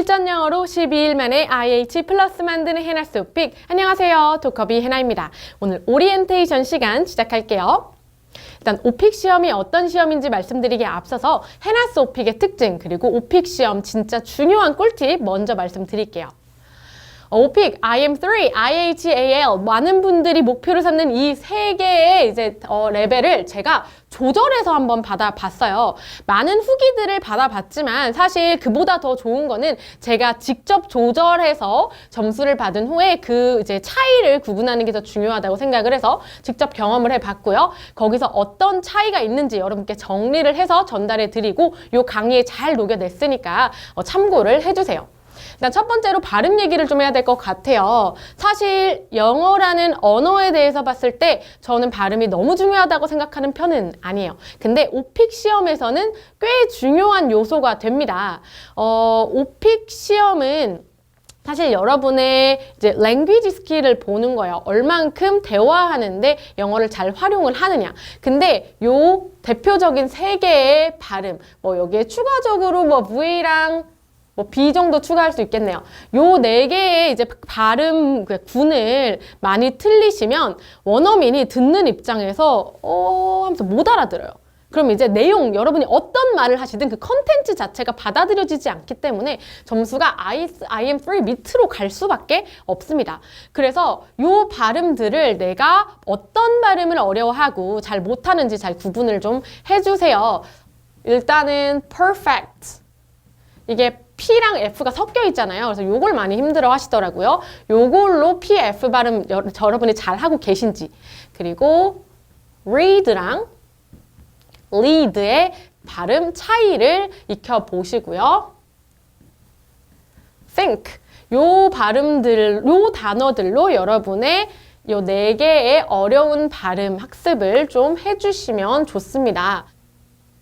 실전 영어로 12일 만에 IH 플러스 만드는 해나 소픽. 안녕하세요. 도커비 해나입니다. 오늘 오리엔테이션 시간 시작할게요. 일단 오픽 시험이 어떤 시험인지 말씀드리기에 앞서서 해나 소픽의 특징 그리고 오픽 시험 진짜 중요한 꿀팁 먼저 말씀드릴게요. 오픽, IM3, IHAL 많은 분들이 목표로 삼는 이 세 개의 이제 레벨을 제가 조절해서 한번 받아봤어요. 많은 후기들을 받아봤지만 사실 그보다 더 좋은 거는 제가 직접 조절해서 점수를 받은 후에 그 이제 차이를 구분하는 게 더 중요하다고 생각을 해서 직접 경험을 해봤고요. 거기서 어떤 차이가 있는지 여러분께 정리를 해서 전달해 드리고 이 강의에 잘 녹여냈으니까 참고를 해주세요. 일단 첫 번째로 발음 얘기를 좀 해야 될 것 같아요. 사실 영어라는 언어에 대해서 봤을 때 저는 발음이 너무 중요하다고 생각하는 편은 아니에요. 근데 오픽 시험에서는 꽤 중요한 요소가 됩니다. 오픽 시험은 사실 여러분의 이제 랭귀지 스킬을 보는 거예요. 얼만큼 대화하는데 영어를 잘 활용을 하느냐. 근데 요 대표적인 세 개의 발음, 여기에 추가적으로 V랑 B 정도 추가할 수 있겠네요. 요 네 개의 이제 발음 군을 많이 틀리시면 원어민이 듣는 입장에서 하면서 못 알아들어요. 그럼 이제 내용, 여러분이 어떤 말을 하시든 그 컨텐츠 자체가 받아들여지지 않기 때문에 점수가 IM3 밑으로 갈 수밖에 없습니다. 그래서 요 발음들을 내가 어떤 발음을 어려워하고 잘 못하는지 잘 구분을 좀 해주세요. 일단은 perfect. 이게 P랑 F가 섞여 있잖아요. 그래서 요걸 많이 힘들어 하시더라고요. 요걸로 P, F 발음 여러분이 잘 하고 계신지. 그리고 read랑 lead의 발음 차이를 익혀보시고요. think. 요 발음들, 요 단어들로 여러분의 요 네 개의 어려운 발음 학습을 좀 해주시면 좋습니다.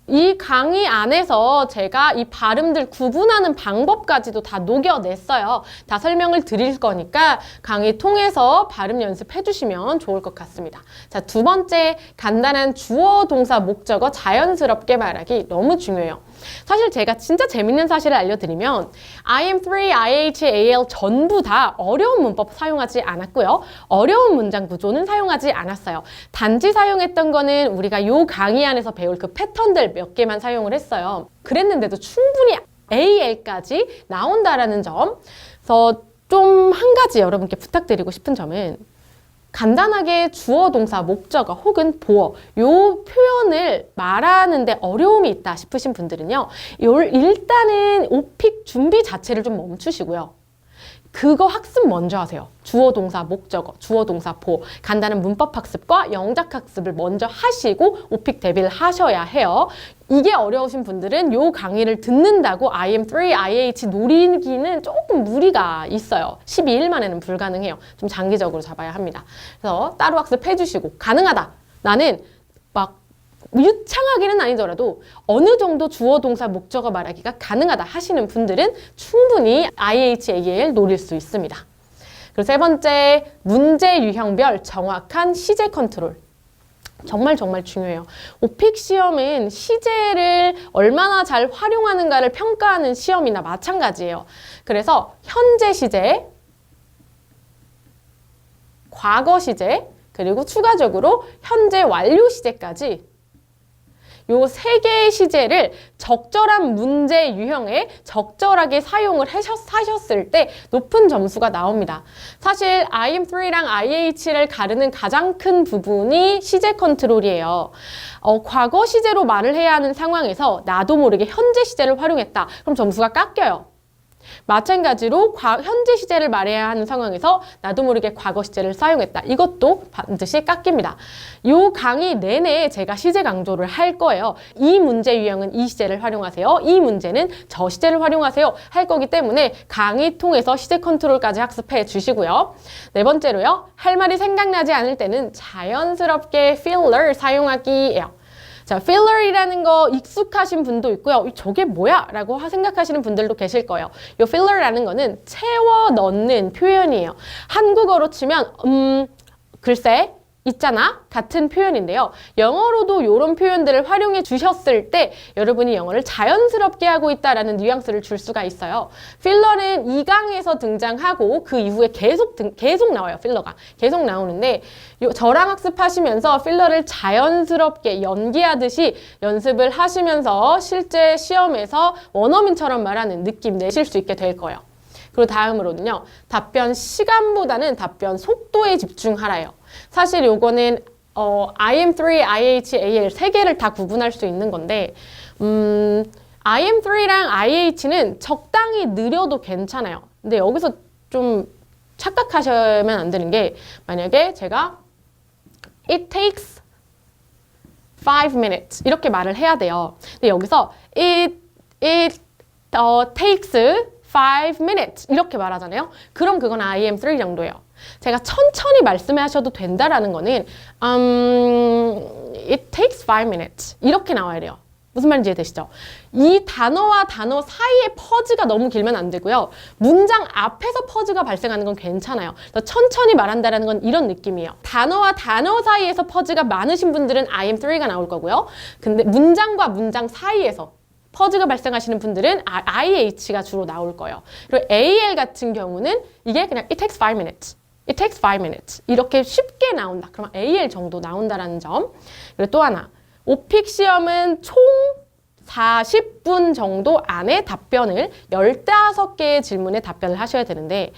이 강의 안에서 제가 이 발음들 구분하는 방법까지도 다 녹여냈어요. 다 설명을 드릴 거니까 강의 통해서 발음 연습해 주시면 좋을 것 같습니다. 자, 두 번째, 간단한 주어, 동사, 목적어 자연스럽게 말하기 너무 중요해요. 사실 제가 진짜 재밌는 사실을 알려드리면 IM3, IHAL 전부 다 어려운 문법 사용하지 않았고요. 어려운 문장 구조는 사용하지 않았어요. 단지 사용했던 거는 우리가 요 강의 안에서 배울 그 패턴들 몇 개만 사용을 했어요. 그랬는데도 충분히 AL까지 나온다라는 점. 그래서 좀 한 가지 여러분께 부탁드리고 싶은 점은 간단하게 주어, 동사, 목적어 혹은 보어 요 표현을 말하는데 어려움이 있다 싶으신 분들은요. 일단은 오픽 준비 자체를 좀 멈추시고요. 그거 학습 먼저 하세요. 주어, 동사, 목적어, 주어, 동사, 보어 간단한 문법 학습과 영작 학습을 먼저 하시고 오픽 대비를 하셔야 해요. 이게 어려우신 분들은 요 강의를 듣는다고 IM3, IH 노리기는 조금 무리가 있어요. 12일 만에는 불가능해요. 좀 장기적으로 잡아야 합니다. 그래서 따로 학습해 주시고 가능하다. 나는 막 유창하게는 아니더라도 어느 정도 주어, 동사, 목적어 말하기가 가능하다 하시는 분들은 충분히 IHAL 노릴 수 있습니다. 그리고 세 번째, 문제 유형별 정확한 시제 컨트롤. 정말 중요해요. 오픽 시험은 시제를 얼마나 잘 활용하는가를 평가하는 시험이나 마찬가지예요. 그래서 현재 시제, 과거 시제, 그리고 추가적으로 현재 완료 시제까지 요 세 개의 시제를 적절한 문제 유형에 적절하게 사용을 하셨을 때 높은 점수가 나옵니다. 사실 IM3랑 IH를 가르는 가장 큰 부분이 시제 컨트롤이에요. 과거 시제로 말을 해야 하는 상황에서 나도 모르게 현재 시제를 활용했다. 그럼 점수가 깎여요. 마찬가지로 현재 시제를 말해야 하는 상황에서 나도 모르게 과거 시제를 사용했다. 이것도 반드시 깎입니다. 이 강의 내내 제가 시제 강조를 할 거예요. 이 문제 유형은 이 시제를 활용하세요. 이 문제는 저 시제를 활용하세요. 할 거기 때문에 강의 통해서 시제 컨트롤까지 학습해 주시고요. 네 번째로요. 할 말이 생각나지 않을 때는 자연스럽게 filler 사용하기예요. 자, 필러이라는 거 익숙하신 분도 있고요. 저게 뭐야? 라고 생각하시는 분들도 계실 거예요. 이 필러라는 거는 채워 넣는 표현이에요. 한국어로 치면 글쎄, 있잖아 같은 표현인데요. 영어로도 이런 표현들을 활용해 주셨을 때 여러분이 영어를 자연스럽게 하고 있다라는 뉘앙스를 줄 수가 있어요. 필러는 2강에서 등장하고 그 이후에 계속 나와요. 필러가 계속 나오는데 저랑 학습하시면서 필러를 자연스럽게 연기하듯이 연습을 하시면서 실제 시험에서 원어민처럼 말하는 느낌 내실 수 있게 될 거예요. 그리고 다음으로는요. 답변 시간보다는 답변 속도에 집중하라요. 사실 요거는 IM3, IH, AL 세 개를 다 구분할 수 있는 건데 IM3랑 IH는 적당히 느려도 괜찮아요. 근데 여기서 좀 착각하시면 안 되는 게 만약에 제가 It takes 5 minutes 이렇게 말을 해야 돼요. 근데 여기서 It takes 5 minutes 이렇게 말하잖아요. 그럼 그건 IM3 정도예요. 제가 천천히 말씀하셔도 된다라는 거는 It takes 5 minutes 이렇게 나와야 돼요. 무슨 말인지 이해되시죠? 이 단어와 단어 사이에 퍼즈가 너무 길면 안 되고요. 문장 앞에서 퍼즈가 발생하는 건 괜찮아요. 천천히 말한다라는 건 이런 느낌이에요. 단어와 단어 사이에서 퍼즈가 많으신 분들은 IM3가 나올 거고요. 근데 문장과 문장 사이에서 퍼즈가 발생하시는 분들은 IH가 주로 나올 거예요. 그리고 AL 같은 경우는 이게 그냥 It takes 5 minutes. It takes 5 minutes. 이렇게 쉽게 나온다. 그러면 AL 정도 나온다라는 점. 그리고 또 하나. 오픽 시험은 총 40분 정도 안에 답변을 15개의 질문에 답변을 하셔야 되는데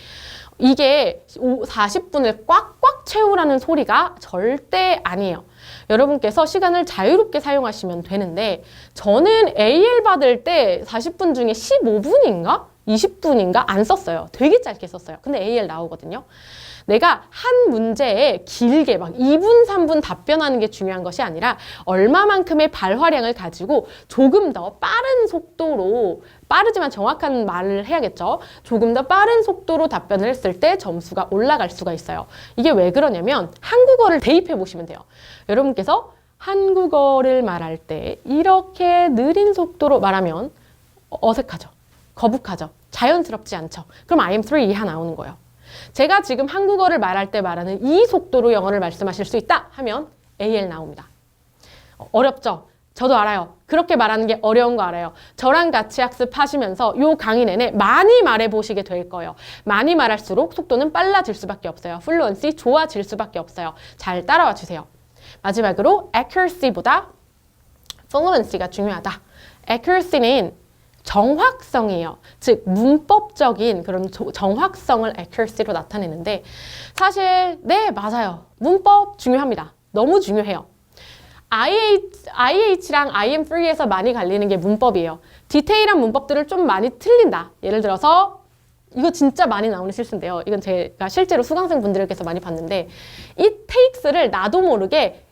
이게 40분을 꽉꽉 채우라는 소리가 절대 아니에요. 여러분께서 시간을 자유롭게 사용하시면 되는데 저는 AL 받을 때 40분 중에 15분인가? 20분인가? 안 썼어요. 되게 짧게 썼어요. 근데 AL 나오거든요. 내가 한 문제에 길게 막 2분, 3분 답변하는 게 중요한 것이 아니라 얼마만큼의 발화량을 가지고 조금 더 빠른 속도로 빠르지만 정확한 말을 해야겠죠. 조금 더 빠른 속도로 답변을 했을 때 점수가 올라갈 수가 있어요. 이게 왜 그러냐면 한국어를 대입해 보시면 돼요. 여러분께서 한국어를 말할 때 이렇게 느린 속도로 말하면 어색하죠. 거북하죠. 자연스럽지 않죠. 그럼 IM3 이하 나오는 거예요. 제가 지금 한국어를 말할 때 말하는 이 속도로 영어를 말씀하실 수 있다 하면 AL 나옵니다. 어렵죠? 저도 알아요. 그렇게 말하는 게 어려운 거 알아요. 저랑 같이 학습하시면서 요 강의 내내 많이 말해보시게 될 거예요. 많이 말할수록 속도는 빨라질 수밖에 없어요. 플루언시 좋아질 수밖에 없어요. 잘 따라와 주세요. 마지막으로 accuracy보다 fluency가 중요하다. accuracy는 정확성이에요. 즉 문법적인 그런 정확성을 accuracy로 나타내는데 사실 네 맞아요. 문법 중요합니다. 너무 중요해요. IH랑 IM3에서 많이 갈리는 게 문법이에요. 디테일한 문법들을 좀 많이 틀린다. 예를 들어서 이거 진짜 많이 나오는 실수인데요. 이건 제가 실제로 수강생 분들께서 많이 봤는데 it takes를 나도 모르게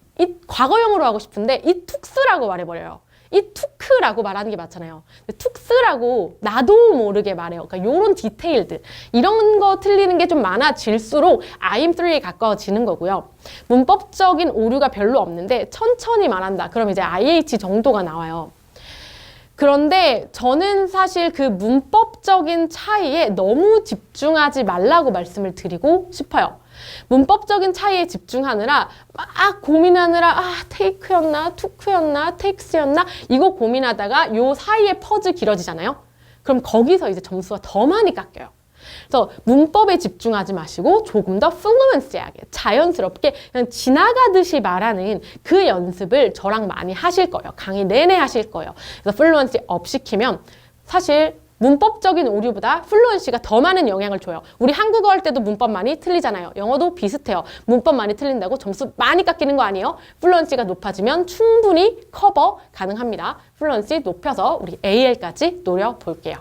과거형으로 하고 싶은데 it tooks라고 말해버려요. 이 투크라고 말하는 게 맞잖아요. 툭스라고 나도 모르게 말해요. 그러니까 이런 디테일들 이런 거 틀리는 게 좀 많아질수록 IM3에 가까워지는 거고요. 문법적인 오류가 별로 없는데 천천히 말한다. 그럼 이제 IH 정도가 나와요. 그런데 저는 사실 그 문법적인 차이에 너무 집중하지 말라고 말씀을 드리고 싶어요. 문법적인 차이에 집중하느라 막 고민하느라 테이크였나 투크였나 텍스였나 이거 고민하다가 요 사이에 퍼즐 길어지잖아요. 그럼 거기서 이제 점수가 더 많이 깎여요. 그래서 문법에 집중하지 마시고 조금 더 플루언시하게 자연스럽게 그냥 지나가듯이 말하는 그 연습을 저랑 많이 하실 거예요. 강의 내내 하실 거예요. 그래서 플루언시 업 시키면 사실 문법적인 오류보다 플루언시가 더 많은 영향을 줘요. 우리 한국어 할 때도 문법 많이 틀리잖아요. 영어도 비슷해요. 문법 많이 틀린다고 점수 많이 깎이는 거 아니에요? 플루언시가 높아지면 충분히 커버 가능합니다. 플루언시 높여서 우리 AL까지 노려볼게요.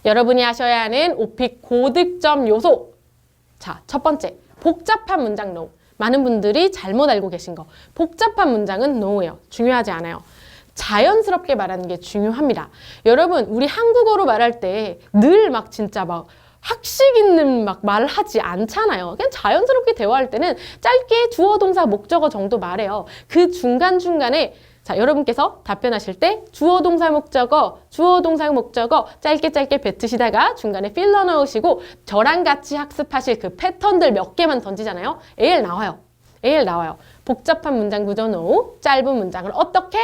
여러분이 하셔야 하는 오픽 고득점 요소. 자, 첫 번째, 복잡한 문장 NO. 많은 분들이 잘못 알고 계신 거. 복잡한 문장은 NO예요. 중요하지 않아요. 자연스럽게 말하는 게 중요합니다. 여러분, 우리 한국어로 말할 때 늘 막 진짜 막 학식 있는 막 말을 하지 않잖아요. 그냥 자연스럽게 대화할 때는 짧게 주어, 동사, 목적어 정도 말해요. 그 중간중간에 자, 여러분께서 답변하실 때 주어, 동사, 목적어 짧게 뱉으시다가 중간에 필러 넣으시고 저랑 같이 학습하실 그 패턴들 몇 개만 던지잖아요. AL 나와요. A에 나와요. 복잡한 문장 구조 no. 짧은 문장을 어떻게?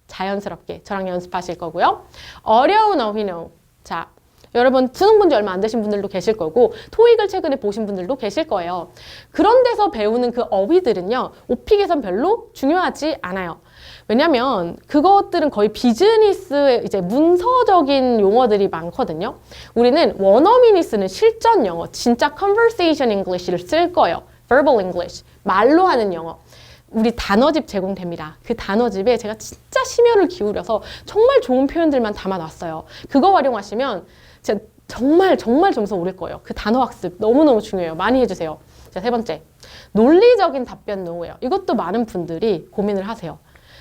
자연스럽게. 저랑 연습하실 거고요. 어려운 어휘 no. 자, 여러분 수능 본 지 얼마 안 되신 분들도 계실 거고 토익을 최근에 보신 분들도 계실 거예요. 그런 데서 배우는 그 어휘들은요. 오픽에선 별로 중요하지 않아요. 왜냐면 그것들은 거의 비즈니스 이제 문서적인 용어들이 많거든요. 우리는 원어민이 쓰는 실전 영어, 진짜 conversation English를 쓸 거예요. verbal English, 말로 하는 영어. 우리 단어집 제공됩니다. 그 단어집에 제가 진짜 심혈을 기울여서 정말 좋은 표현들만 담아놨어요. 그거 활용하시면 진짜 정말 점수 오를 거예요. 그 단어 학습 너무너무 중요해요. 많이 해주세요. 자, 세 번째. 논리적인 답변 노예요. 이것도 많은 분들이 고민을 하세요.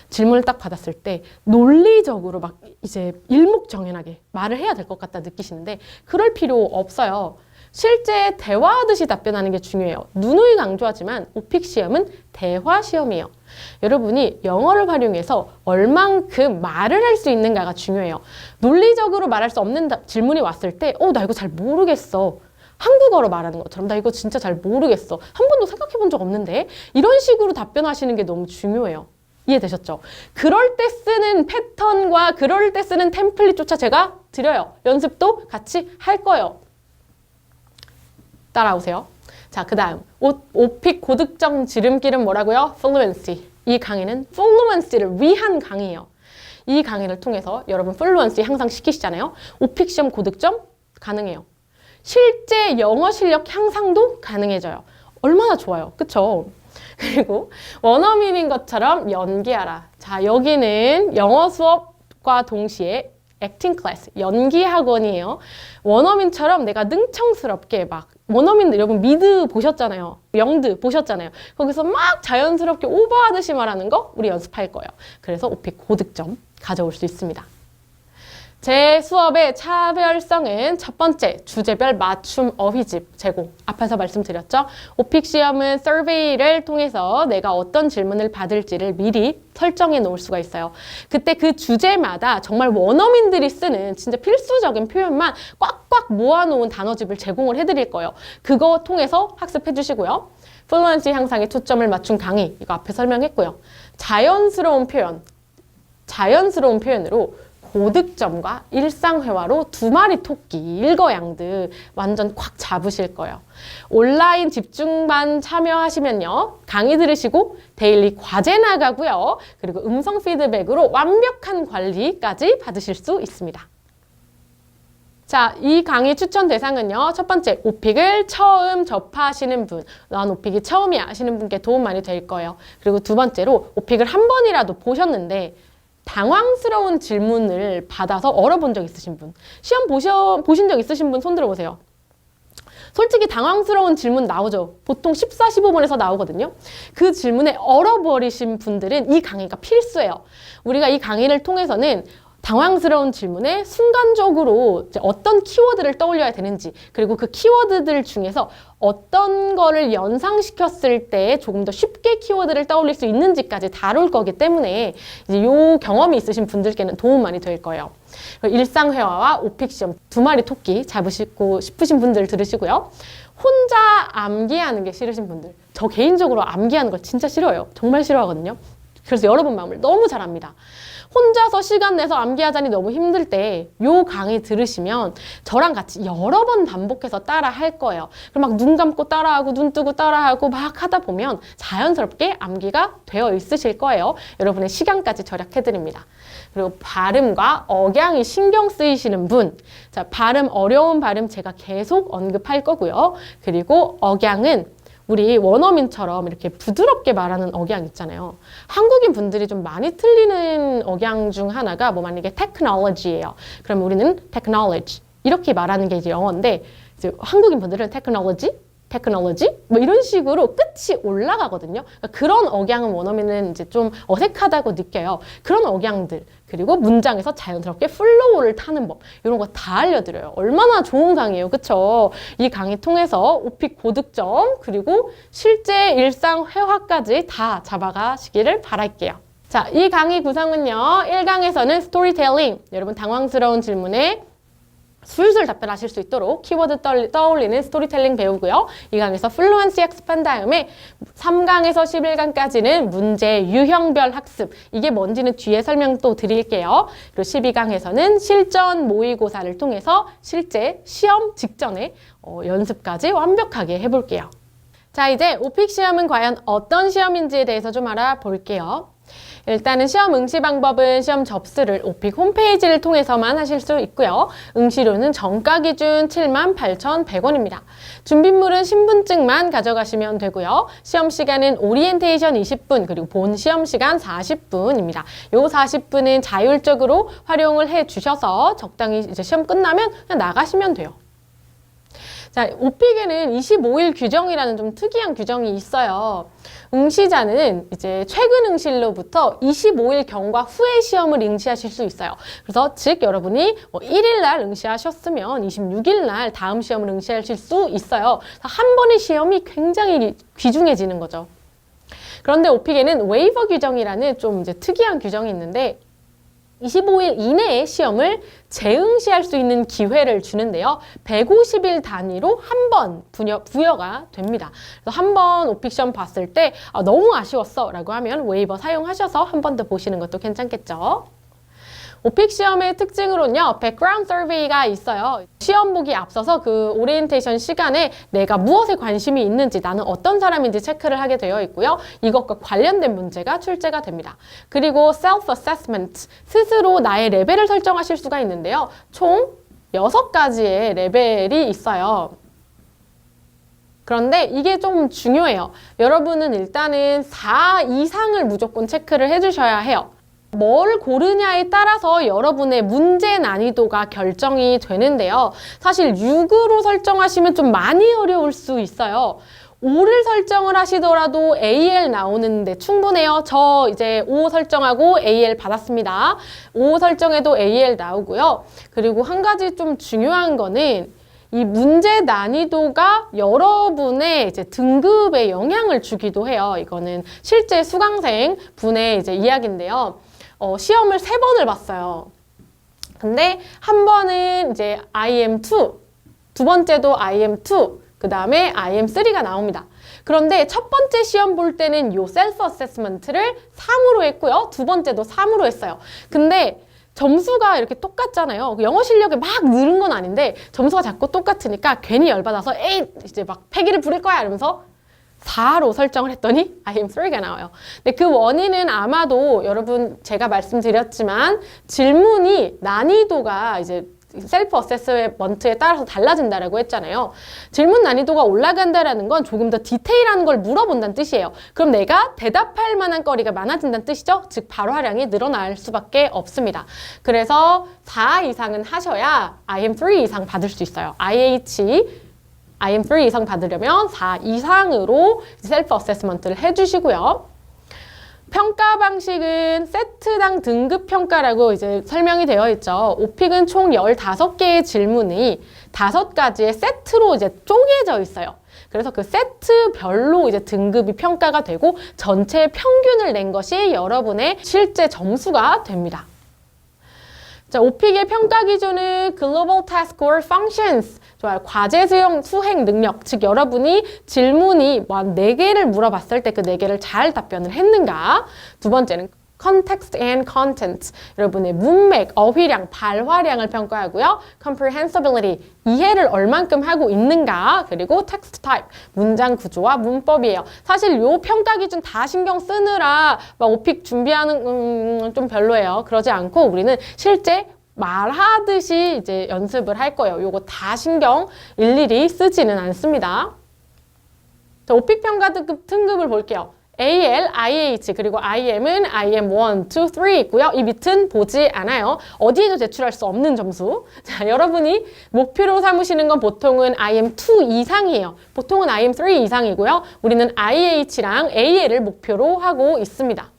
질문을 딱 받았을 때 논리적으로 막 이제 일목정연하게 말을 해야 될 것 같다 느끼시는데 그럴 필요 없어요. 실제 대화하듯이 답변하는 게 중요해요. 누누이 강조하지만 오픽 시험은 대화 시험이에요. 여러분이 영어를 활용해서 얼만큼 말을 할 수 있는가가 중요해요. 논리적으로 말할 수 없는 질문이 왔을 때 나 이거 잘 모르겠어. 한국어로 말하는 것처럼 나 이거 진짜 잘 모르겠어. 한 번도 생각해 본 적 없는데 이런 식으로 답변하시는 게 너무 중요해요. 이해되셨죠? 그럴 때 쓰는 패턴과 그럴 때 쓰는 템플릿조차 제가 드려요. 연습도 같이 할 거예요. 따라오세요. 자, 그 다음 오픽 고득점 지름길은 뭐라고요? Fluency. 이 강의는 Fluency를 위한 강의예요. 이 강의를 통해서 여러분 Fluency 항상 시키시잖아요. 오픽 시험 고득점 가능해요. 실제 영어 실력 향상도 가능해져요. 얼마나 좋아요. 그쵸? 그리고 원어민인 것처럼 연기하라. 자, 여기는 영어 수업과 동시에 액팅 클래스, 연기 학원이에요. 원어민처럼 내가 능청스럽게 막 원어민들 여러분 미드 보셨잖아요. 영드 보셨잖아요. 거기서 막 자연스럽게 오버하듯이 말하는 거 우리 연습할 거예요. 그래서 오픽 고득점 가져올 수 있습니다. 제 수업의 차별성은 첫 번째, 주제별 맞춤 어휘집 제공. 앞에서 말씀드렸죠? 오픽 시험은 서베이를 통해서 내가 어떤 질문을 받을지를 미리 설정해 놓을 수가 있어요. 그때 그 주제마다 정말 원어민들이 쓰는 진짜 필수적인 표현만 꽉꽉 모아놓은 단어집을 제공을 해드릴 거예요. 그거 통해서 학습해 주시고요. 플루언시 향상에 초점을 맞춘 강의, 이거 앞에 설명했고요. 자연스러운 표현으로 고득점과 일상회화로 두 마리 토끼, 일거양득 완전 콱 잡으실 거예요. 온라인 집중반 참여하시면요. 강의 들으시고 데일리 과제 나가고요. 그리고 음성 피드백으로 완벽한 관리까지 받으실 수 있습니다. 자, 이 강의 추천 대상은요. 첫 번째, 오픽을 처음 접하시는 분. 난 오픽이 처음이야 하시는 분께 도움 많이 될 거예요. 그리고 두 번째로 오픽을 한 번이라도 보셨는데 당황스러운 질문을 받아서 얼어본 적 있으신 분. 시험 보신 적 있으신 분 손 들어보세요. 솔직히 당황스러운 질문 나오죠. 보통 14, 15번에서 나오거든요. 그 질문에 얼어버리신 분들은 이 강의가 필수예요. 우리가 이 강의를 통해서는 당황스러운 질문에 순간적으로 이제 어떤 키워드를 떠올려야 되는지, 그리고 그 키워드들 중에서 어떤 거를 연상시켰을 때 조금 더 쉽게 키워드를 떠올릴 수 있는지까지 다룰 거기 때문에 이제 요 경험이 있으신 분들께는 도움 많이 될 거예요. 일상회화와 오픽 시험 두 마리 토끼 잡으시고 싶으신 분들 들으시고요. 혼자 암기하는 게 싫으신 분들. 저 개인적으로 암기하는 걸 진짜 싫어요. 정말 싫어하거든요. 그래서 여러분 마음을 너무 잘 압니다. 혼자서 시간 내서 암기하자니 너무 힘들 때 요 강의 들으시면 저랑 같이 여러 번 반복해서 따라 할 거예요. 그럼 막 눈 감고 따라하고 눈 뜨고 따라하고 막 하다 보면 자연스럽게 암기가 되어 있으실 거예요. 여러분의 시간까지 절약해드립니다. 그리고 발음과 억양이 신경 쓰이시는 분. 자, 발음, 어려운 발음 제가 계속 언급할 거고요. 그리고 억양은 우리 원어민처럼 이렇게 부드럽게 말하는 억양 있잖아요. 한국인 분들이 좀 많이 틀리는 억양 중 하나가 뭐 만약에 technology예요. 그럼 우리는 technology 이렇게 말하는 게 이제 영어인데 이제 한국인 분들은 technology 뭐 이런 식으로 끝이 올라가거든요. 그러니까 그런 억양은 원어민은 이제 좀 어색하다고 느껴요. 그런 억양들 그리고 문장에서 자연스럽게 플로우를 타는 법 이런 거 다 알려드려요. 얼마나 좋은 강의예요. 그쵸? 이 강의 통해서 오픽 고득점 그리고 실제 일상 회화까지 다 잡아가시기를 바랄게요. 자, 이 강의 구성은요. 1강에서는 스토리텔링 여러분 당황스러운 질문에 술술 답변하실 수 있도록 키워드 떠올리는 스토리텔링 배우고요. 이 강에서 플루언시 학습한 다음에 3강에서 11강까지는 문제 유형별 학습. 이게 뭔지는 뒤에 설명 또 드릴게요. 그리고 12강에서는 실전 모의고사를 통해서 실제 시험 직전에 연습까지 완벽하게 해볼게요. 자, 이제 오픽 시험은 과연 어떤 시험인지에 대해서 좀 알아볼게요. 일단은 시험 응시 방법은 시험 접수를 오픽 홈페이지를 통해서만 하실 수 있고요. 응시료는 정가 기준 78,100원입니다. 준비물은 신분증만 가져가시면 되고요. 시험 시간은 오리엔테이션 20분 그리고 본 시험 시간 40분입니다. 요 40분은 자율적으로 활용을 해 주셔서 적당히 이제 시험 끝나면 그냥 나가시면 돼요. 자, 오픽에는 25일 규정이라는 좀 특이한 규정이 있어요. 응시자는 이제 최근 응시일로부터 25일 경과 후에 시험을 응시하실 수 있어요. 그래서 즉 여러분이 1일 날 응시하셨으면 26일 날 다음 시험을 응시하실 수 있어요. 한 번의 시험이 굉장히 귀중해지는 거죠. 그런데 오픽에는 웨이버 규정이라는 좀 이제 특이한 규정이 있는데 25일 이내에 시험을 재응시할 수 있는 기회를 주는데요. 150일 단위로 한 번 부여가 됩니다. 그래서 한 번 오픽 시험 봤을 때 너무 아쉬웠어 라고 하면 웨이버 사용하셔서 한 번 더 보시는 것도 괜찮겠죠. 오픽 시험의 특징으로는요, 백그라운드 서베이가 있어요. 시험 보기 앞서서 그 오리엔테이션 시간에 내가 무엇에 관심이 있는지, 나는 어떤 사람인지 체크를 하게 되어 있고요. 이것과 관련된 문제가 출제가 됩니다. 그리고 셀프 어세스먼트, 스스로 나의 레벨을 설정하실 수가 있는데요. 총 6가지의 레벨이 있어요. 그런데 이게 좀 중요해요. 여러분은 일단은 4 이상을 무조건 체크를 해주셔야 해요. 뭘 고르냐에 따라서 여러분의 문제 난이도가 결정이 되는데요. 사실 6으로 설정하시면 좀 많이 어려울 수 있어요. 5를 설정을 하시더라도 AL 나오는데 충분해요. 저 이제 5 설정하고 AL 받았습니다. 5 설정해도 AL 나오고요. 그리고 한 가지 좀 중요한 거는 이 문제 난이도가 여러분의 이제 등급에 영향을 주기도 해요. 이거는 실제 수강생 분의 이제 이야기인데요. 시험을 3번을 봤어요. 근데 한 번은 이제 IM2, 두 번째도 IM2, 그 다음에 IM3가 나옵니다. 그런데 첫 번째 시험 볼 때는 요 셀프 어세스먼트를 3으로 했고요. 두 번째도 3으로 했어요. 근데 점수가 이렇게 똑같잖아요. 영어 실력이 막 늘은 건 아닌데 점수가 자꾸 똑같으니까 괜히 열받아서 에이 이제 막 패기를 부릴 거야 이러면서 4로 설정을 했더니 IM3가 나와요. 근데 그 원인은 아마도 여러분 제가 말씀드렸지만 질문이 난이도가 이제 셀프 어세스먼트에 따라서 달라진다라고 했잖아요. 질문 난이도가 올라간다라는 건 조금 더 디테일한 걸 물어본다는 뜻이에요. 그럼 내가 대답할 만한 거리가 많아진다는 뜻이죠. 즉 발화량이 늘어날 수밖에 없습니다. 그래서 4 이상은 하셔야 IM3 이상 받을 수 있어요. IM3 이상 받으려면 4 이상으로 셀프 어세스먼트를 해주시고요. 평가 방식은 세트당 등급 평가라고 이제 설명이 되어 있죠. 오픽은 총 15개의 질문이 5가지의 세트로 이제 쪼개져 있어요. 그래서 그 세트별로 이제 등급이 평가가 되고 전체 평균을 낸 것이 여러분의 실제 점수가 됩니다. 자, 오픽의 평가 기준은 Global Task Score Functions. 좋아요. 과제 수행 능력. 즉, 여러분이 질문이 4개를 물어봤을 때 그 4개를 잘 답변을 했는가. 두 번째는 Context and Content. 여러분의 문맥, 어휘량, 발화량을 평가하고요. Comprehensibility. 이해를 얼만큼 하고 있는가. 그리고 Text Type. 문장 구조와 문법이에요. 사실 요 평가 기준 다 신경 쓰느라 막 오픽 준비하는 좀 별로예요. 그러지 않고 우리는 실제 말하듯이 이제 연습을 할 거예요. 요거 다 신경 일일이 쓰지는 않습니다. 자, 오픽 평가 등급을 볼게요. AL, IH, 그리고 IM은 IM1, 2, 3 있고요. 이 밑은 보지 않아요. 어디에도 제출할 수 없는 점수. 자, 여러분이 목표로 삼으시는 건 보통은 IM2 이상이에요. 보통은 IM3 이상이고요. 우리는 IH랑 AL을 목표로 하고 있습니다.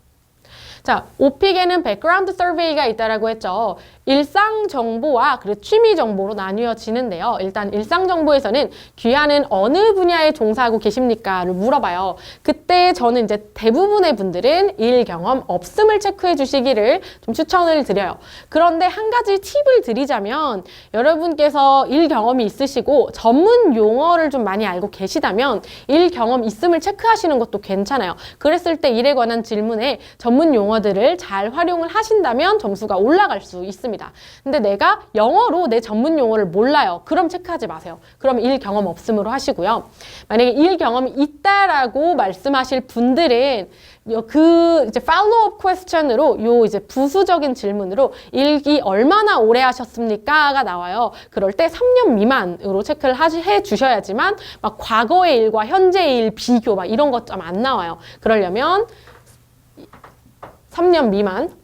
자, 오픽에는 백그라운드 서베이가 있다라고 했죠. 일상 정보와 그리고 취미 정보로 나뉘어지는데요. 일단 일상 정보에서는 귀하는 어느 분야에 종사하고 계십니까?를 물어봐요. 그때 저는 이제 대부분의 분들은 일 경험 없음을 체크해 주시기를 좀 추천을 드려요. 그런데 한 가지 팁을 드리자면 여러분께서 일 경험이 있으시고 전문 용어를 좀 많이 알고 계시다면 일 경험 있음을 체크하시는 것도 괜찮아요. 그랬을 때 일에 관한 질문에 전문 용어들을 잘 활용을 하신다면 점수가 올라갈 수 있습니다. 근데 내가 영어로 내 전문 용어를 몰라요. 그럼 체크하지 마세요. 그럼 일 경험 없음으로 하시고요. 만약에 일 경험이 있다라고 말씀하실 분들은 그 이제 팔로우업 퀘스천으로 요 이제 부수적인 질문으로 일기 얼마나 오래 하셨습니까?가 나와요. 그럴 때 3년 미만으로 체크를 해 주셔야지만 막 과거의 일과 현재의 일 비교 막 이런 것 좀 안 나와요. 그러려면 3년 미만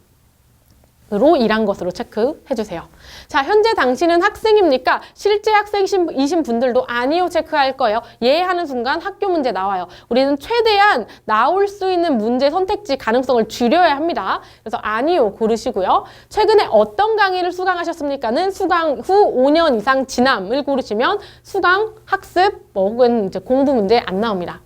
으로 일한 것으로 체크해 주세요. 자, 현재 당신은 학생입니까? 실제 학생이신 분들도 아니요 체크할 거예요. 예 하는 순간 학교 문제 나와요. 우리는 최대한 나올 수 있는 문제 선택지 가능성을 줄여야 합니다. 그래서 아니요 고르시고요. 최근에 어떤 강의를 수강하셨습니까는 수강 후 5년 이상 지남을 고르시면 수강, 학습, 혹은 이제 공부 문제 안 나옵니다.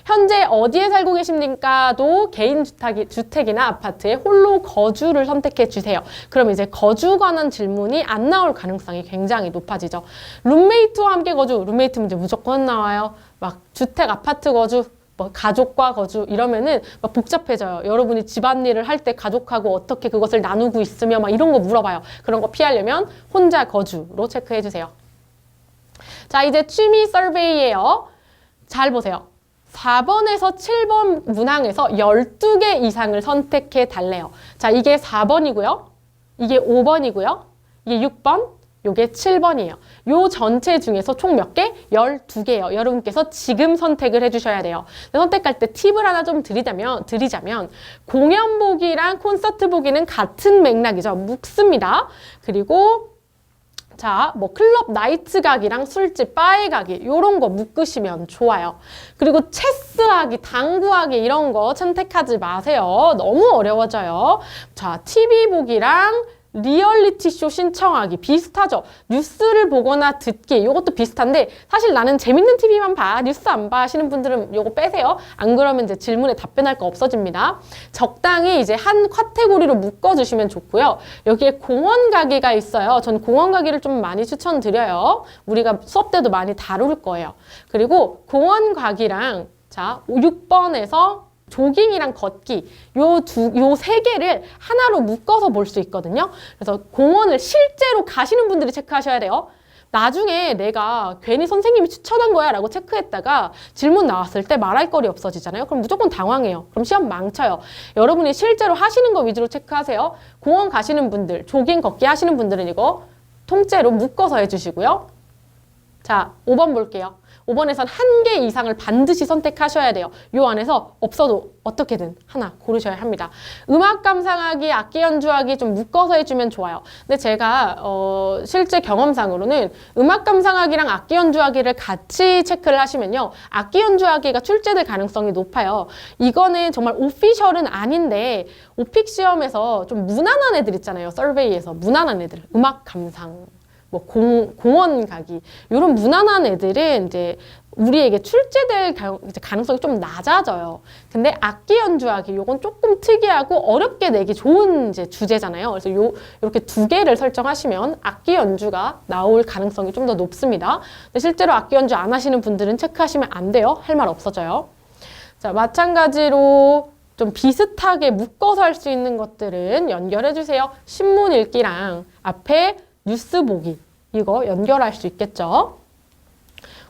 현재 어디에 살고 계십니까?도 개인 주택이나 아파트에 홀로 거주를 선택해 주세요. 그럼 이제 거주 관한 질문이 안 나올 가능성이 굉장히 높아지죠. 룸메이트와 함께 거주, 룸메이트 문제 무조건 나와요. 막 주택, 아파트 거주, 뭐 가족과 거주 이러면은 막 복잡해져요. 여러분이 집안일을 할 때 가족하고 어떻게 그것을 나누고 있으며 막 이런 거 물어봐요. 그런 거 피하려면 혼자 거주로 체크해 주세요. 자, 이제 취미 서베이예요. 잘 보세요. 4번에서 7번 문항에서 12개 이상을 선택해 달래요. 자, 이게 4번이고요. 이게 5번이고요. 이게 6번, 이게 7번이에요. 요 전체 중에서 총 몇 개? 12개예요. 여러분께서 지금 선택을 해주셔야 돼요. 선택할 때 팁을 하나 좀 드리자면 공연 보기랑 콘서트 보기는 같은 맥락이죠. 묵습니다. 그리고 자, 뭐 클럽 나이트 가기랑 술집, 바에 가기 요런 거 묶으시면 좋아요. 그리고 체스하기, 당구하기 이런 거 선택하지 마세요. 너무 어려워져요. 자, TV 보기랑 리얼리티 쇼 신청하기 비슷하죠. 뉴스를 보거나 듣기 이것도 비슷한데 사실 나는 재밌는 TV만 봐 뉴스 안 봐 하시는 분들은 이거 빼세요. 안 그러면 이제 질문에 답변할 거 없어집니다. 적당히 이제 한 카테고리로 묶어주시면 좋고요. 여기에 공원 가기가 있어요. 전 공원 가기를 좀 많이 추천드려요. 우리가 수업 때도 많이 다룰 거예요. 그리고 공원 가기랑 자 6번에서 조깅이랑 걷기 요 세 개를 하나로 묶어서 볼 수 있거든요. 그래서 공원을 실제로 가시는 분들이 체크하셔야 돼요. 나중에 내가 괜히 선생님이 추천한 거야 라고 체크했다가 질문 나왔을 때 말할 거리 없어지잖아요. 그럼 무조건 당황해요. 그럼 시험 망쳐요. 여러분이 실제로 하시는 거 위주로 체크하세요. 공원 가시는 분들, 조깅 걷기 하시는 분들은 이거 통째로 묶어서 해주시고요. 자, 5번 볼게요. 5번에선 1개 이상을 반드시 선택하셔야 돼요. 요 안에서 없어도 어떻게든 하나 고르셔야 합니다. 음악 감상하기, 악기 연주하기 좀 묶어서 해주면 좋아요. 근데 제가 실제 경험상으로는 음악 감상하기랑 악기 연주하기를 같이 체크를 하시면요. 악기 연주하기가 출제될 가능성이 높아요. 이거는 정말 오피셜은 아닌데 오픽 시험에서 좀 무난한 애들 있잖아요. 서베이에서 무난한 애들, 음악 감상. 뭐 공원 가기 이런 무난한 애들은 이제 우리에게 출제될 가능성이 좀 낮아져요. 근데 악기 연주하기 요건 조금 특이하고 어렵게 내기 좋은 이제 주제잖아요. 그래서 이렇게 2개를 설정하시면 악기 연주가 나올 가능성이 좀 더 높습니다. 근데 실제로 악기 연주 안 하시는 분들은 체크하시면 안 돼요. 할 말 없어져요. 자, 마찬가지로 좀 비슷하게 묶어서 할 수 있는 것들은 연결해 주세요. 신문 읽기랑 앞에 뉴스 보기 이거 연결할 수 있겠죠.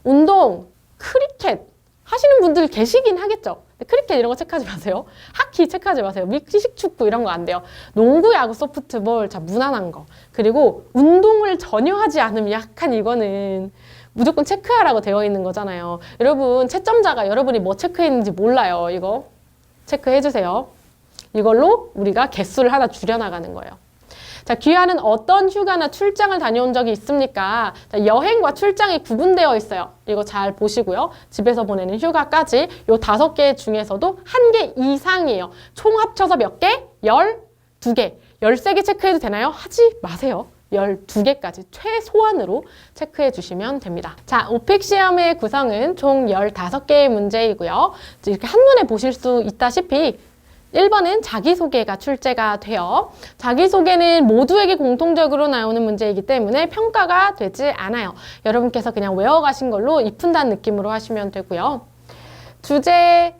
운동, 크리켓 하시는 분들 계시긴 하겠죠. 근데 크리켓 이런 거 체크하지 마세요. 하키 체크하지 마세요. 믹식 축구 이런 거 안 돼요. 농구, 야구, 소프트볼 자 무난한 거. 그리고 운동을 전혀 하지 않으면 약간 이거는 무조건 체크하라고 되어 있는 거잖아요. 여러분 채점자가 여러분이 뭐 체크했는지 몰라요. 이거 체크해 주세요. 이걸로 우리가 개수를 하나 줄여나가는 거예요. 자, 귀하는 어떤 휴가나 출장을 다녀온 적이 있습니까? 자, 여행과 출장이 구분되어 있어요. 이거 잘 보시고요. 집에서 보내는 휴가까지 요 5개 중에서도 1개 이상이에요. 총 합쳐서 몇 개? 12개. 13개 체크해도 되나요? 하지 마세요. 12개까지 최소한으로 체크해 주시면 됩니다. 자, 오픽 시험의 구성은 총 15개의 문제이고요. 이렇게 한눈에 보실 수 있다시피 1번은 자기소개가 출제가 돼요. 자기소개는 모두에게 공통적으로 나오는 문제이기 때문에 평가가 되지 않아요. 여러분께서 그냥 외워가신 걸로 입푼다는 느낌으로 하시면 되고요. 주제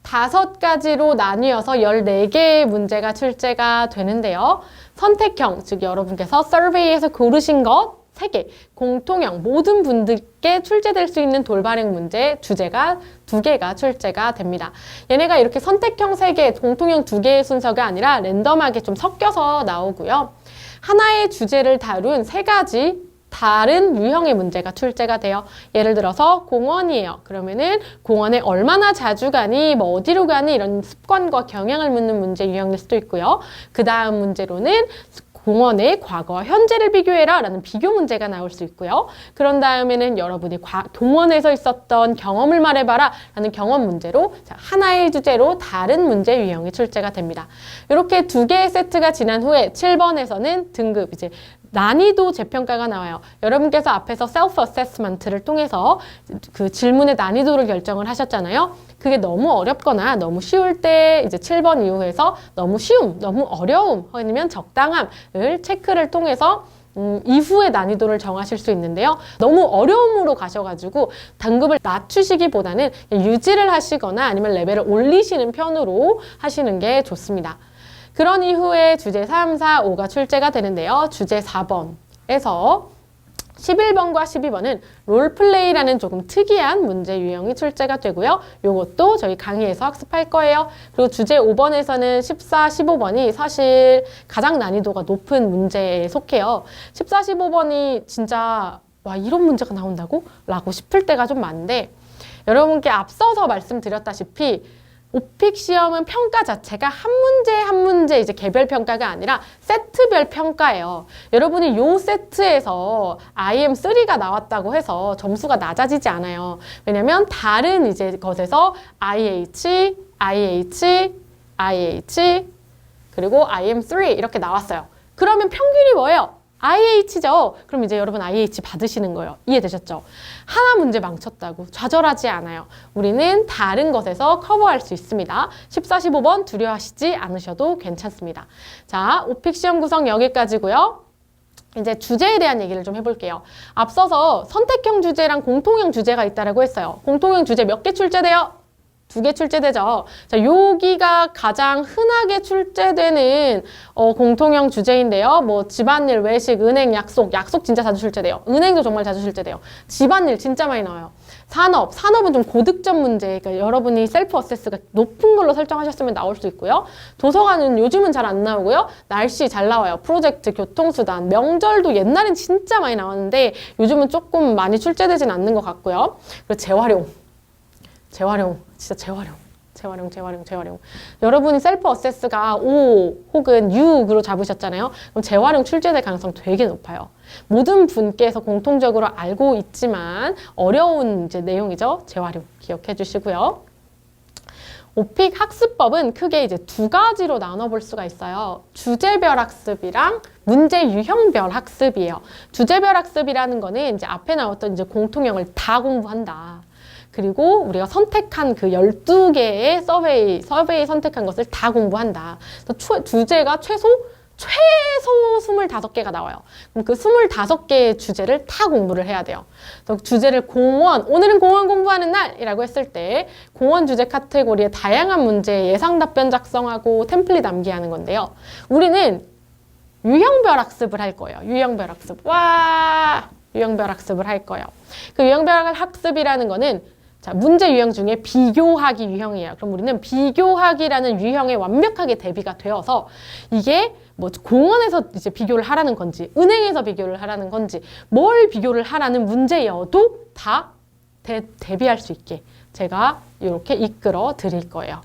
5가지로 나뉘어서 14개의 문제가 출제가 되는데요. 선택형, 즉 여러분께서 서베이에서 고르신 것 3개, 공통형, 모든 분들께 출제될 수 있는 돌발행 문제 주제가 2개가 출제가 됩니다. 얘네가 이렇게 선택형 3개, 공통형 2개의 순서가 아니라 랜덤하게 좀 섞여서 나오고요. 하나의 주제를 다룬 3가지 다른 유형의 문제가 출제가 돼요. 예를 들어서 공원이에요. 그러면은 공원에 얼마나 자주 가니, 뭐 어디로 가니 이런 습관과 경향을 묻는 문제 유형일 수도 있고요. 그 다음 문제로는 공원의 과거와 현재를 비교해라 라는 비교 문제가 나올 수 있고요. 그런 다음에는 여러분이 동원에서 있었던 경험을 말해봐라 라는 경험 문제로 하나의 주제로 다른 문제 유형이 출제가 됩니다. 이렇게 2개의 세트가 지난 후에 7번에서는 등급, 이제 난이도 재평가가 나와요. 여러분께서 앞에서 셀프 어세스먼트를 통해서 그 질문의 난이도를 결정을 하셨잖아요. 그게 너무 어렵거나 너무 쉬울 때 이제 7번 이후에서 너무 쉬움, 너무 어려움, 아니면 적당함을 체크를 통해서 이후의 난이도를 정하실 수 있는데요. 너무 어려움으로 가셔가지고 등급을 낮추시기보다는 유지를 하시거나 아니면 레벨을 올리시는 편으로 하시는 게 좋습니다. 그런 이후에 주제 3, 4, 5가 출제가 되는데요. 주제 4번에서 11번과 12번은 롤플레이라는 조금 특이한 문제 유형이 출제가 되고요. 이것도 저희 강의에서 학습할 거예요. 그리고 주제 5번에서는 14, 15번이 사실 가장 난이도가 높은 문제에 속해요. 14, 15번이 진짜 와 이런 문제가 나온다고? 라고 싶을 때가 좀 많은데 여러분께 앞서서 말씀드렸다시피 오픽 시험은 평가 자체가 한 문제 이제 개별 평가가 아니라 세트별 평가예요. 여러분이 요 세트에서 IM3가 나왔다고 해서 점수가 낮아지지 않아요. 왜냐면 다른 이제 것에서 IH, 그리고 IM3 이렇게 나왔어요. 그러면 평균이 뭐예요? IH죠. 그럼 이제 여러분 IH 받으시는 거예요. 이해되셨죠? 하나 문제 망쳤다고 좌절하지 않아요. 우리는 다른 것에서 커버할 수 있습니다. 14, 15번 두려워하시지 않으셔도 괜찮습니다. 자, 오픽 시험 구성 여기까지고요. 이제 주제에 대한 얘기를 좀 해볼게요. 앞서서 선택형 주제랑 공통형 주제가 있다고 했어요. 공통형 주제 몇 개 출제돼요? 2개 출제되죠. 자, 여기가 가장 흔하게 출제되는 공통형 주제인데요. 뭐 집안일, 외식, 은행, 약속 진짜 자주 출제돼요. 은행도 정말 자주 출제돼요. 집안일 진짜 많이 나와요. 산업은 좀 고득점 문제, 그러니까 여러분이 셀프 어세스가 높은 걸로 설정하셨으면 나올 수 있고요. 도서관은 요즘은 잘 안 나오고요. 날씨 잘 나와요. 프로젝트, 교통수단, 명절도 옛날엔 진짜 많이 나왔는데 요즘은 조금 많이 출제되진 않는 것 같고요. 그리고 재활용, 진짜 재활용. 여러분이 셀프 어세스가 5 혹은 6으로 잡으셨잖아요. 그럼 재활용 출제될 가능성 되게 높아요. 모든 분께서 공통적으로 알고 있지만 어려운 이제 내용이죠. 재활용 기억해 주시고요. 오픽 학습법은 크게 이제 2가지로 나눠볼 수가 있어요. 주제별 학습이랑 문제 유형별 학습이에요. 주제별 학습이라는 거는 이제 앞에 나왔던 이제 공통형을 다 공부한다. 그리고 우리가 선택한 그 12개의 서베이 선택한 것을 다 공부한다. 주제가 최소 25개가 나와요. 그럼 그 25개의 주제를 다 공부를 해야 돼요. 주제를 오늘은 공원 공부하는 날이라고 했을 때 공원 주제 카테고리의 다양한 문제 예상 답변 작성하고 템플릿 암기하는 건데요. 우리는 유형별 학습을 할 거예요. 유형별 학습을 할 거예요. 그 유형별 학습이라는 거는 자, 문제 유형 중에 비교하기 유형이에요. 그럼 우리는 비교하기라는 유형에 완벽하게 대비가 되어서 이게 뭐 공원에서 이제 비교를 하라는 건지 은행에서 비교를 하라는 건지 뭘 비교를 하라는 문제여도 다 대비할 수 있게 제가 이렇게 이끌어 드릴 거예요.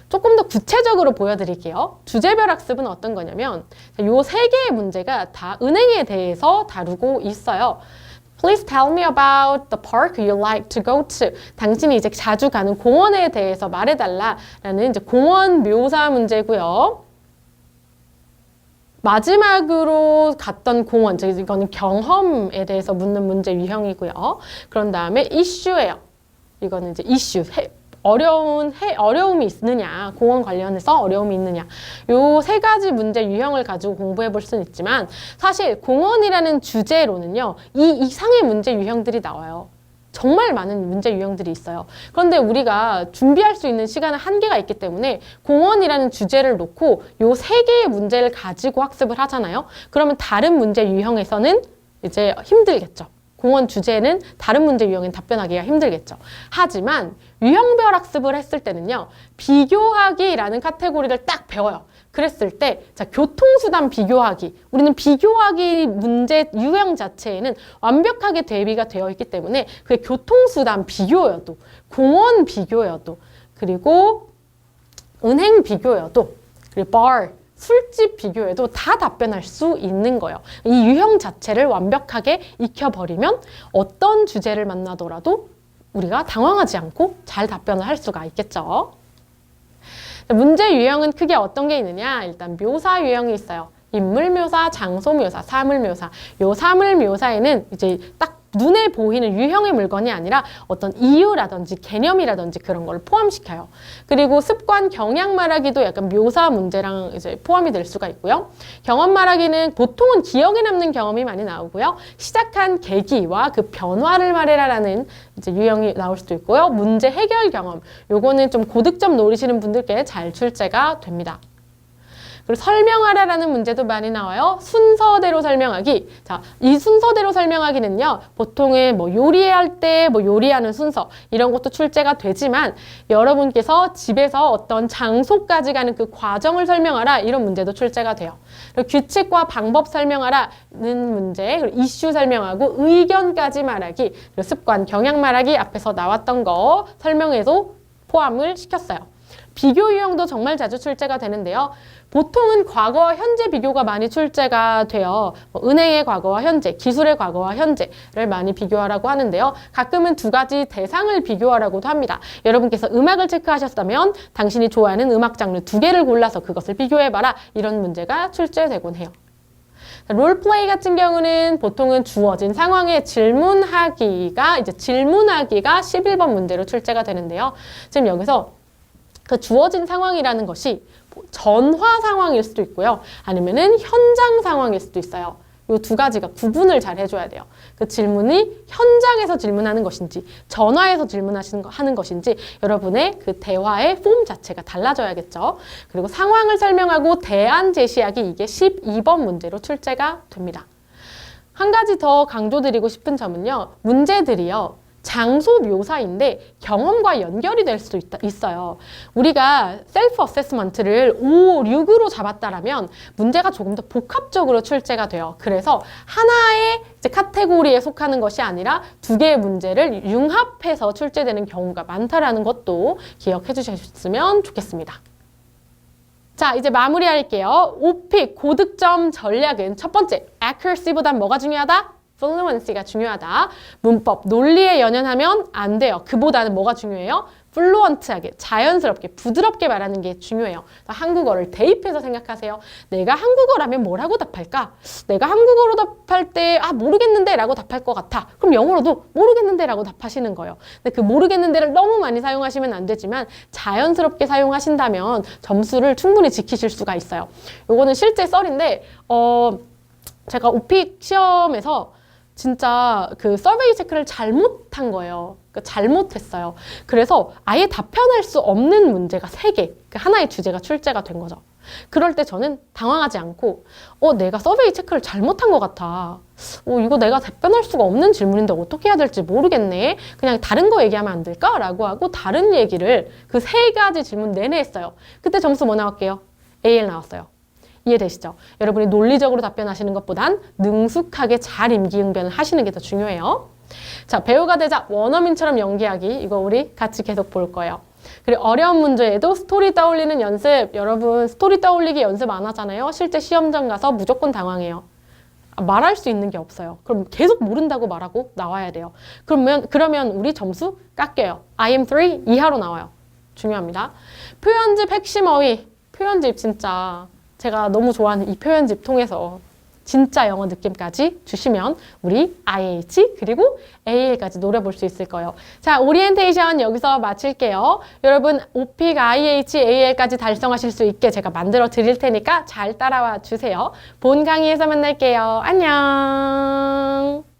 조금 더 구체적으로 보여드릴게요. 주제별 학습은 어떤 거냐면 요 3개의 문제가 다 은행에 대해서 다루고 있어요. Please tell me about the park you like to go to. 당신이 이제 자주 가는 공원에 대해서 말해달라라는 이제 공원 묘사 문제고요. 마지막으로 갔던 공원, 즉 이거는 경험에 대해서 묻는 문제 유형이고요. 그런 다음에 이슈예요. 이거는 이제 이슈, 어려움이 있느냐, 공원 관련해서 어려움이 있느냐. 요 세 가지 문제 유형을 가지고 공부해 볼 수는 있지만 사실 공원이라는 주제로는요, 이 이상의 문제 유형들이 나와요. 정말 많은 문제 유형들이 있어요. 그런데 우리가 준비할 수 있는 시간은 한계가 있기 때문에 공원이라는 주제를 놓고 요 세 개의 문제를 가지고 학습을 하잖아요. 그러면 다른 문제 유형에서는 이제 힘들겠죠. 공원 주제는 다른 문제 유형엔 답변하기가 힘들겠죠. 하지만 유형별 학습을 했을 때는요, 비교하기라는 카테고리를 딱 배워요. 그랬을 때, 자, 교통수단 비교하기. 우리는 비교하기 문제 유형 자체에는 완벽하게 대비가 되어 있기 때문에 그게 교통수단 비교여도, 공원 비교여도, 그리고 은행 비교여도, 그리고 술집 비교에도 다 답변할 수 있는 거예요. 이 유형 자체를 완벽하게 익혀버리면 어떤 주제를 만나더라도 우리가 당황하지 않고 잘 답변을 할 수가 있겠죠. 문제 유형은 크게 어떤 게 있느냐? 일단 묘사 유형이 있어요. 인물 묘사, 장소 묘사, 사물 묘사. 요 사물 묘사에는 이제 딱 눈에 보이는 유형의 물건이 아니라 어떤 이유라든지 개념이라든지 그런 걸 포함시켜요. 그리고 습관, 경향 말하기도 약간 묘사 문제랑 이제 포함이 될 수가 있고요. 경험 말하기는 보통은 기억에 남는 경험이 많이 나오고요. 시작한 계기와 그 변화를 말해라라는 이제 유형이 나올 수도 있고요. 문제 해결 경험. 요거는 좀 고득점 노리시는 분들께 잘 출제가 됩니다. 그리고 설명하라라는 문제도 많이 나와요. 순서대로 설명하기. 자, 이 순서대로 설명하기는요, 보통의 뭐 요리할 때 뭐 요리하는 순서 이런 것도 출제가 되지만 여러분께서 집에서 어떤 장소까지 가는 그 과정을 설명하라 이런 문제도 출제가 돼요. 그리고 규칙과 방법 설명하라는 문제, 그리고 이슈 설명하고 의견까지 말하기, 그리고 습관, 경향 말하기 앞에서 나왔던 거 설명에도 포함을 시켰어요. 비교 유형도 정말 자주 출제가 되는데요. 보통은 과거와 현재 비교가 많이 출제가 돼요. 은행의 과거와 현재, 기술의 과거와 현재를 많이 비교하라고 하는데요. 가끔은 두 가지 대상을 비교하라고도 합니다. 여러분께서 음악을 체크하셨다면 당신이 좋아하는 음악 장르 두 개를 골라서 그것을 비교해봐라. 이런 문제가 출제되곤 해요. 롤플레이 같은 경우는 보통은 주어진 상황에 질문하기가 11번 문제로 출제가 되는데요. 지금 여기서 그 주어진 상황이라는 것이 전화 상황일 수도 있고요. 아니면은 현장 상황일 수도 있어요. 이 두 가지가 구분을 잘 해줘야 돼요. 그 질문이 현장에서 질문하는 것인지 전화에서 질문하는 것인지 여러분의 그 대화의 폼 자체가 달라져야겠죠. 그리고 상황을 설명하고 대안 제시하기 이게 12번 문제로 출제가 됩니다. 한 가지 더 강조드리고 싶은 점은요. 문제들이요. 장소 묘사인데 경험과 연결이 될 수도 있어요. 우리가 셀프 어세스먼트를 5, 6으로 잡았다라면 문제가 조금 더 복합적으로 출제가 돼요. 그래서 하나의 이제 카테고리에 속하는 것이 아니라 두 개의 문제를 융합해서 출제되는 경우가 많다라는 것도 기억해 주셨으면 좋겠습니다. 자, 이제 마무리할게요. 오픽 고득점 전략은 첫 번째, accuracy보단 뭐가 중요하다? fluency가 중요하다. 문법, 논리에 연연하면 안 돼요. 그보다는 뭐가 중요해요? 플루언트하게, 자연스럽게, 부드럽게 말하는 게 중요해요. 한국어를 대입해서 생각하세요. 내가 한국어라면 뭐라고 답할까? 내가 한국어로 답할 때 모르겠는데 라고 답할 것 같아. 그럼 영어로도 모르겠는데 라고 답하시는 거예요. 근데 그 모르겠는데를 너무 많이 사용하시면 안 되지만 자연스럽게 사용하신다면 점수를 충분히 지키실 수가 있어요. 요거는 실제 썰인데 제가 오픽 시험에서 진짜 그 서베이 체크를 잘못한 거예요. 그러니까 잘못했어요. 그래서 아예 답변할 수 없는 문제가 3개, 그 하나의 주제가 출제가 된 거죠. 그럴 때 저는 당황하지 않고 내가 서베이 체크를 잘못한 것 같아. 이거 내가 답변할 수가 없는 질문인데 어떻게 해야 될지 모르겠네. 그냥 다른 거 얘기하면 안 될까? 라고 하고 다른 얘기를 그 3가지 질문 내내 했어요. 그때 점수 뭐 나올게요? AL 나왔어요. 이해되시죠? 여러분이 논리적으로 답변하시는 것보단 능숙하게 잘 임기응변을 하시는 게 더 중요해요. 자, 배우가 되자 원어민처럼 연기하기. 이거 우리 같이 계속 볼 거예요. 그리고 어려운 문제에도 스토리 떠올리는 연습. 여러분 스토리 떠올리기 연습 안 하잖아요. 실제 시험장 가서 무조건 당황해요. 말할 수 있는 게 없어요. 그럼 계속 모른다고 말하고 나와야 돼요. 그러면 우리 점수 깎여요. IM3 이하로 나와요. 중요합니다. 표현집 핵심 어휘. 표현집 진짜 제가 너무 좋아하는 이 표현집 통해서 진짜 영어 느낌까지 주시면 우리 IH 그리고 AL까지 노려볼 수 있을 거예요. 자, 오리엔테이션 여기서 마칠게요. 여러분 오픽 IH, AL까지 달성하실 수 있게 제가 만들어 드릴 테니까 잘 따라와 주세요. 본 강의에서 만날게요. 안녕.